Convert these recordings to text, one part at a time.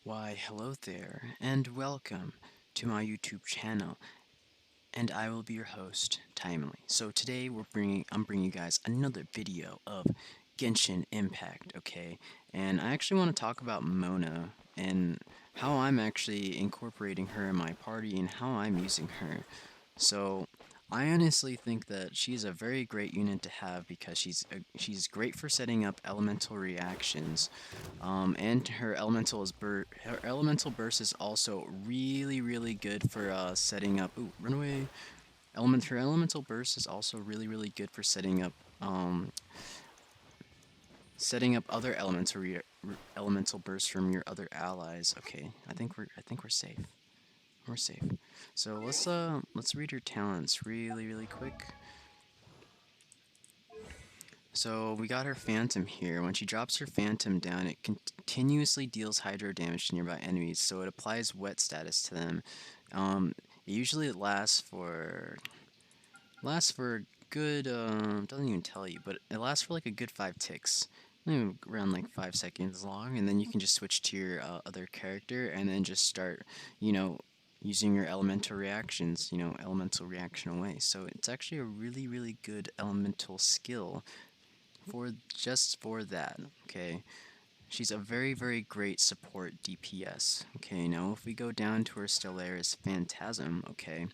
Why, hello there, and welcome to my YouTube channel. And I will be your host, Timely. So today I'm bringing you guys another video of Genshin Impact, okay? And I actually want to talk about Mona and how I'm actually incorporating her in my party and how I'm using her. So I honestly think that she's a very great unit to have because she's great for setting up elemental reactions, and her elemental burst is also really good for setting up. Ooh, run away! Her elemental burst is also really good for setting up other elemental bursts from your other allies. Okay, I think we're safe. We're safe. So let's read her talents really quick. So we got her Phantom here. When she drops her Phantom down, it continuously deals hydro damage to nearby enemies, so it applies wet status to them. It usually lasts for a good doesn't even tell you, but it lasts for like a good 5 ticks. Around like 5 seconds long, and then you can just switch to your other character and then just start, you know, using your elemental reactions, elemental reaction away. So it's actually a really good elemental skill for just for that. Okay, she's a very great support DPS. Okay, now if we go down to her Stellaris Phantasm, okay,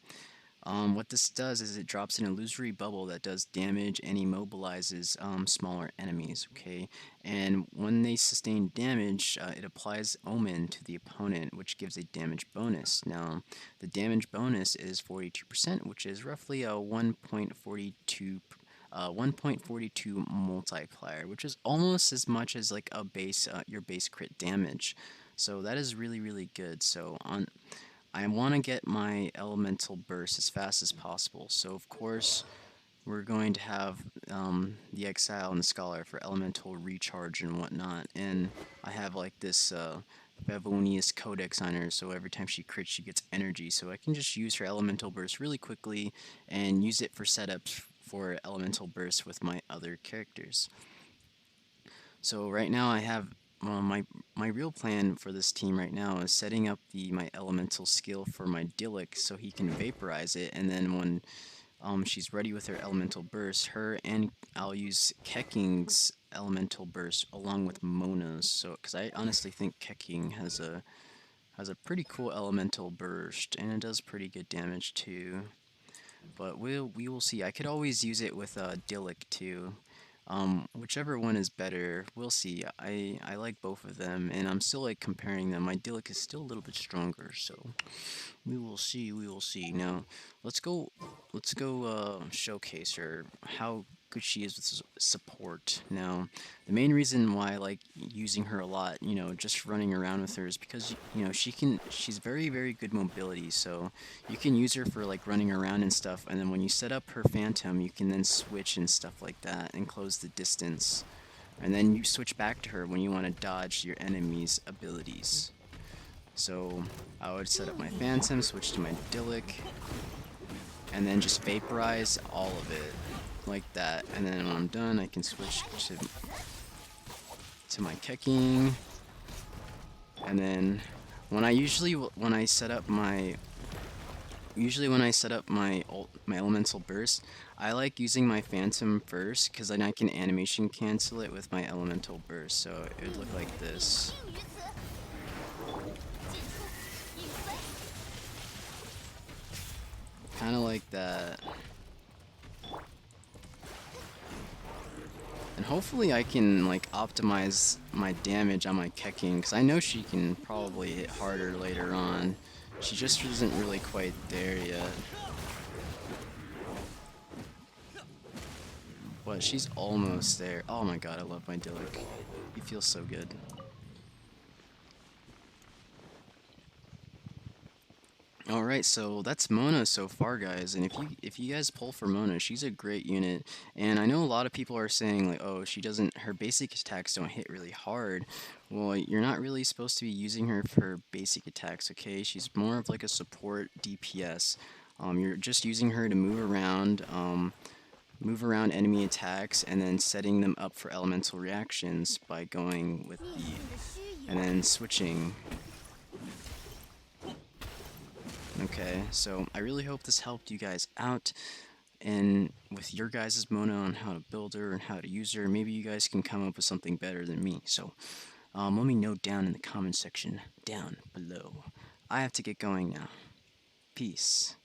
what this does is it drops an illusory bubble that does damage and immobilizes smaller enemies, okay? And when they sustain damage, it applies Omen to the opponent, which gives a damage bonus. Now, the damage bonus is 42%, which is roughly a 1.42 multiplier, which is almost as much as like your base crit damage. So that is really good. I want to get my elemental burst as fast as possible. So of course we're going to have the Exile and the Scholar for elemental recharge and whatnot. And I have like this Favonius Codex on her, so every time she crits she gets energy. So I can just use her elemental burst really quickly and use it for setups for elemental burst with my other characters. So right now I have my real plan for this team right now is setting up my elemental skill for my Dillik so he can vaporize it, and then when she's ready with her elemental burst, her and I'll use Keking's elemental burst along with Mona's. So because I honestly think Keking has a pretty cool elemental burst and it does pretty good damage too. But we will see. I could always use it with Dillik too. Whichever one is better, we'll see. I like both of them, and I'm still like comparing them. My Dillik is still a little bit stronger, so we will see. We will see. Now, let's go. Let's go showcase her how good she is with support. Now, the main reason why I like using her a lot, just running around with her is because she's very good mobility. So you can use her for like running around and stuff, and then when you set up her Phantom, you can then switch and stuff like that and close the distance. And then you switch back to her when you want to dodge your enemy's abilities. So I would set up my Phantom, switch to my Dillik, and then just vaporize all of it like that. And then when I'm done, I can switch to my Keking. And then when I set up my my elemental burst, I like using my Phantom first because then I can animation cancel it with my elemental burst. So it would look like this. Kind of like that. And hopefully I can like optimize my damage on my Keking, because I know she can probably hit harder later on. She just isn't really quite there yet. But she's almost there. Oh my god, I love my Dillik. He feels so good. Alright, so that's Mona so far, guys, and if you guys pull for Mona, she's a great unit, and I know a lot of people are saying, like, oh, her basic attacks don't hit really hard. Well, you're not really supposed to be using her for basic attacks, okay? She's more of like a support DPS. You're just using her to move around enemy attacks, and then setting them up for elemental reactions by going with and then switching Okay, so I really hope this helped you guys out and with your guys' Mona on how to build her and how to use her. Maybe you guys can come up with something better than me. So let me know down in the comment section down below. I have to get going now. Peace.